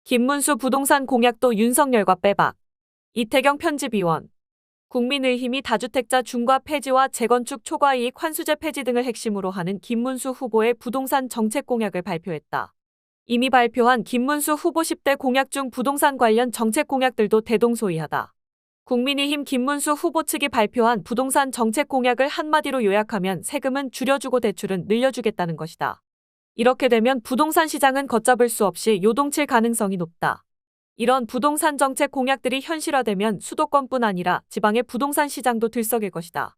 김문수 부동산 공약도 윤석열과 빼박. 이태경 편집위원. 국민의힘이 다주택자 중과 폐지와 재건축 초과이익 환수제 폐지 등을 핵심으로 하는 김문수 후보의 부동산 정책 공약을 발표했다. 이미 발표한 김문수 후보 10대 공약 중 부동산 관련 정책 공약들도 대동소이하다. 국민의힘 김문수 후보 측이 발표한 부동산 정책 공약을 한마디로 요약하면 세금은 줄여주고 대출은 늘려주겠다는 것이다. 이렇게 되면 부동산 시장은 걷잡을 수 없이 요동칠 가능성이 높다. 이런 부동산 정책 공약들이 현실화되면 수도권뿐 아니라 지방의 부동산 시장도 들썩일 것이다.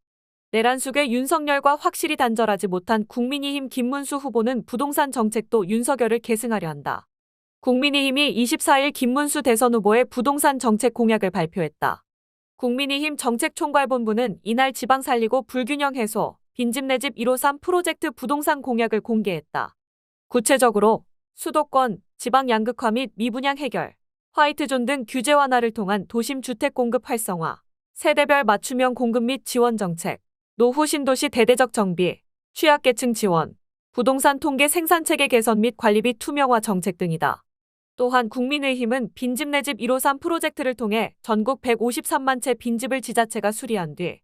내란 속에 윤석열과 확실히 단절하지 못한 국민의힘 김문수 후보는 부동산 정책도 윤석열을 계승하려 한다. 국민의힘이 24일 김문수 대선 후보의 부동산 정책 공약을 발표했다. 국민의힘 정책총괄본부는 이날 지방 살리고 불균형 해소, 빈집 내 집 153 프로젝트 부동산 공약을 공개했다. 구체적으로 수도권, 지방 양극화 및 미분양 해결, 화이트존 등 규제 완화를 통한 도심 주택 공급 활성화, 세대별 맞춤형 공급 및 지원 정책, 노후 신도시 대대적 정비, 취약계층 지원, 부동산 통계 생산체계 개선 및 관리비 투명화 정책 등이다. 또한 국민의힘은 빈집 내 집 153 프로젝트를 통해 전국 153만 채 빈집을 지자체가 수리한 뒤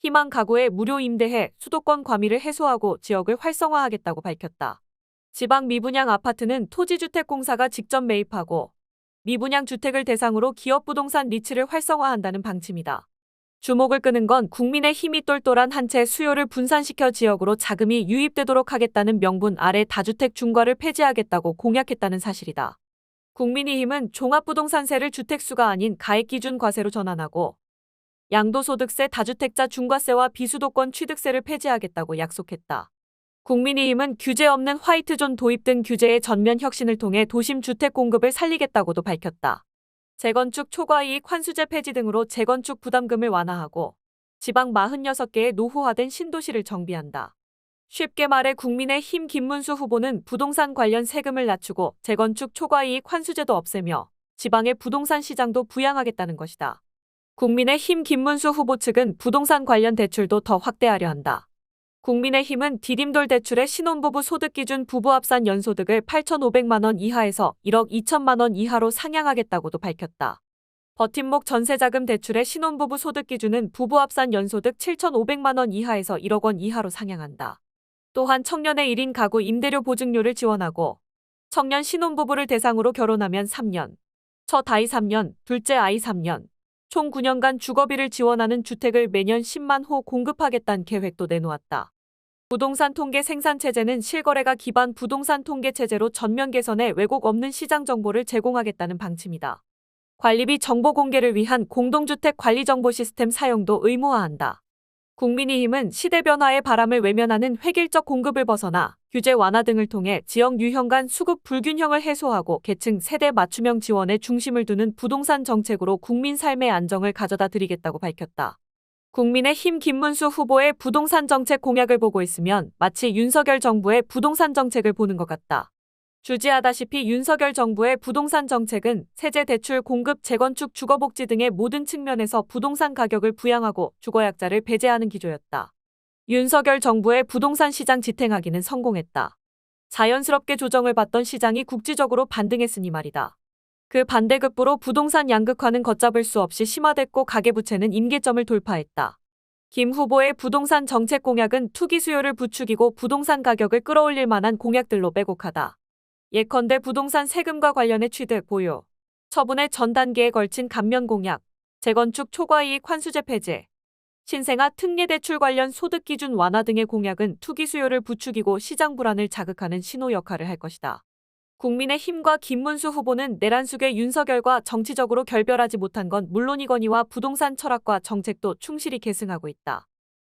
희망 가구에 무료 임대해 수도권 과밀을 해소하고 지역을 활성화하겠다고 밝혔다. 지방 미분양 아파트는 토지주택공사가 직접 매입하고 미분양 주택을 대상으로 기업 부동산 리츠를 활성화한다는 방침이다. 주목을 끄는 건 국민의 힘이 똘똘한 한 채 수요를 분산시켜 지역으로 자금이 유입되도록 하겠다는 명분 아래 다주택 중과를 폐지하겠다고 공약했다는 사실이다. 국민의힘은 종합부동산세를 주택수가 아닌 가액기준 과세로 전환하고 양도소득세 다주택자 중과세와 비수도권 취득세를 폐지하겠다고 약속했다. 국민의힘은 규제 없는 화이트존 도입 등 규제의 전면 혁신을 통해 도심 주택 공급을 살리겠다고도 밝혔다. 재건축 초과이익 환수제 폐지 등으로 재건축 부담금을 완화하고 지방 46개의 노후화된 신도시를 정비한다. 쉽게 말해 국민의힘 김문수 후보는 부동산 관련 세금을 낮추고 재건축 초과이익 환수제도 없애며 지방의 부동산 시장도 부양하겠다는 것이다. 국민의힘 김문수 후보 측은 부동산 관련 대출도 더 확대하려 한다. 국민의힘은 디딤돌 대출의 신혼부부 소득기준 부부 합산 연소득을 8,500만 원 이하에서 1억 2천만 원 이하로 상향하겠다고도 밝혔다. 버팀목 전세자금 대출의 신혼부부 소득기준은 부부 합산 연소득 7,500만 원 이하에서 1억 원 이하로 상향한다. 또한 청년의 1인 가구 임대료 보증료를 지원하고 청년 신혼부부를 대상으로 결혼하면 3년, 첫 아이 3년, 둘째 아이 3년, 총 9년간 주거비를 지원하는 주택을 매년 10만 호 공급하겠다는 계획도 내놓았다. 부동산 통계 생산체제는 실거래가 기반 부동산 통계체제로 전면 개선해 왜곡 없는 시장 정보를 제공하겠다는 방침이다. 관리비 정보 공개를 위한 공동주택 관리정보 시스템 사용도 의무화한다. 국민의힘은 시대 변화의 바람을 외면하는 획일적 공급을 벗어나 규제 완화 등을 통해 지역 유형 간 수급 불균형을 해소하고 계층 세대 맞춤형 지원에 중심을 두는 부동산 정책으로 국민 삶의 안정을 가져다 드리겠다고 밝혔다. 국민의힘 김문수 후보의 부동산 정책 공약을 보고 있으면 마치 윤석열 정부의 부동산 정책을 보는 것 같다. 주지하다시피 윤석열 정부의 부동산 정책은 세제 대출 공급 재건축 주거복지 등의 모든 측면에서 부동산 가격을 부양하고 주거약자를 배제하는 기조였다. 윤석열 정부의 부동산 시장 지탱하기는 성공했다. 자연스럽게 조정을 받던 시장이 국지적으로 반등했으니 말이다. 그 반대급부로 부동산 양극화는 걷잡을 수 없이 심화됐고 가계부채는 임계점을 돌파했다. 김 후보의 부동산 정책 공약은 투기 수요를 부추기고 부동산 가격을 끌어올릴 만한 공약들로 빼곡하다. 예컨대 부동산 세금과 관련해 취득, 보유, 처분의 전 단계에 걸친 감면 공약, 재건축 초과이익 환수제 폐지, 신생아 특례대출 관련 소득기준 완화 등의 공약은 투기 수요를 부추기고 시장 불안을 자극하는 신호 역할을 할 것이다. 국민의힘과 김문수 후보는 내란 속의 윤석열과 정치적으로 결별하지 못한 건 물론이거니와 부동산 철학과 정책도 충실히 계승하고 있다.